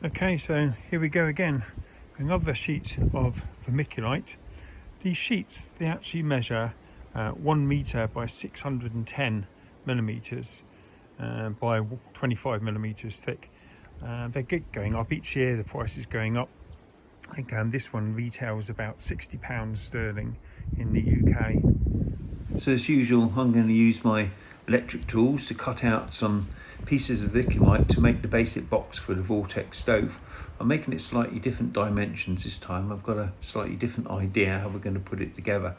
Okay, so here we go again. Another sheet of vermiculite. These sheets, they actually measure 1 metre by 610 millimetres by 25 millimetres thick. They get going up each year, the price is going up. I think this one retails about £60 sterling in the UK. So as usual, I'm going to use my electric tools to cut out some pieces of vermiculite to make the basic box for the Vortex stove. I'm making it slightly different dimensions this time. I've got a slightly different idea how we're going to put it together.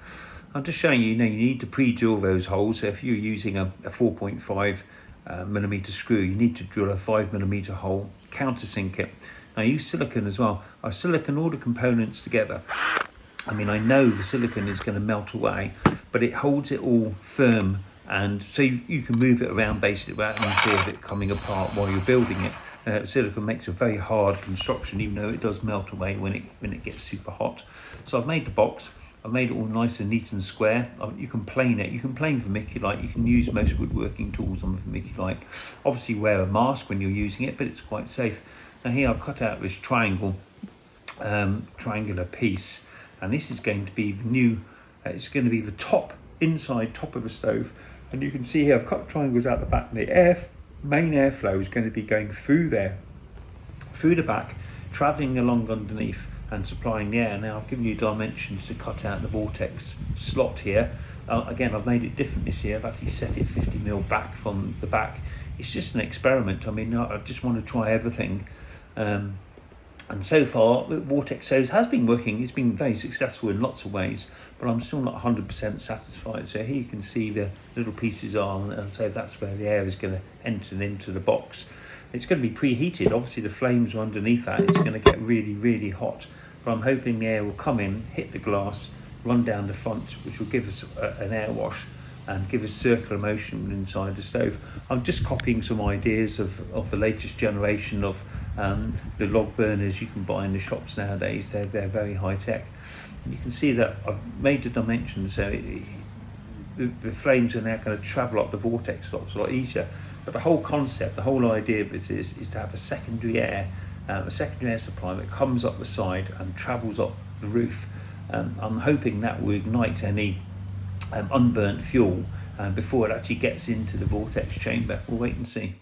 I'm just showing you, you need to pre-drill those holes. So if you're using a 4.5 millimeter screw, you need to drill a 5 millimeter hole, countersink it. I use silicone as well. I silicone all the components together. I mean, I know the silicone is going to melt away, but it holds it all firm, and so you can move it around basically without any fear of it coming apart while you're building it. Silicone makes a very hard construction, even though it does melt away when it gets super hot. So I've made the box. I've made it all nice and neat and square. You can plane it. You can plane vermiculite. You can use most woodworking tools on vermiculite. Obviously wear a mask when you're using it, but it's quite safe. Now here I've cut out this triangular piece, and this is going to be the new, it's going to be the inside top of the stove. And you can see here I've cut triangles out the back. The main airflow is going to be going through there, through the back, travelling along underneath and supplying the air. Now I've given you dimensions to cut out the Vortex slot here. Again, I've made it different this year. I've actually set it 50mm back from the back. It's just an experiment. I mean, I just want to try everything. And so far, the Vortex stoves has been working. It's been very successful in lots of ways, but I'm still not 100% satisfied. So here you can see the little pieces are, and so that's where the air is going to enter into the box. It's going to be preheated. Obviously, the flames are underneath that. It's going to get really, really hot. But I'm hoping the air will come in, hit the glass, run down the front, which will give us an air wash and give us circular motion inside the stove. I'm just copying some ideas of the latest generation of the log burners you can buy in the shops nowadays. They're very high tech. And you can see that I've made the dimensions so the flames are now going to travel up the Vortex slots a lot easier. But the whole concept, the whole idea of this is to have a secondary air supply that comes up the side and travels up the roof. I'm hoping that will ignite any unburnt fuel before it actually gets into the Vortex chamber. We'll wait and see.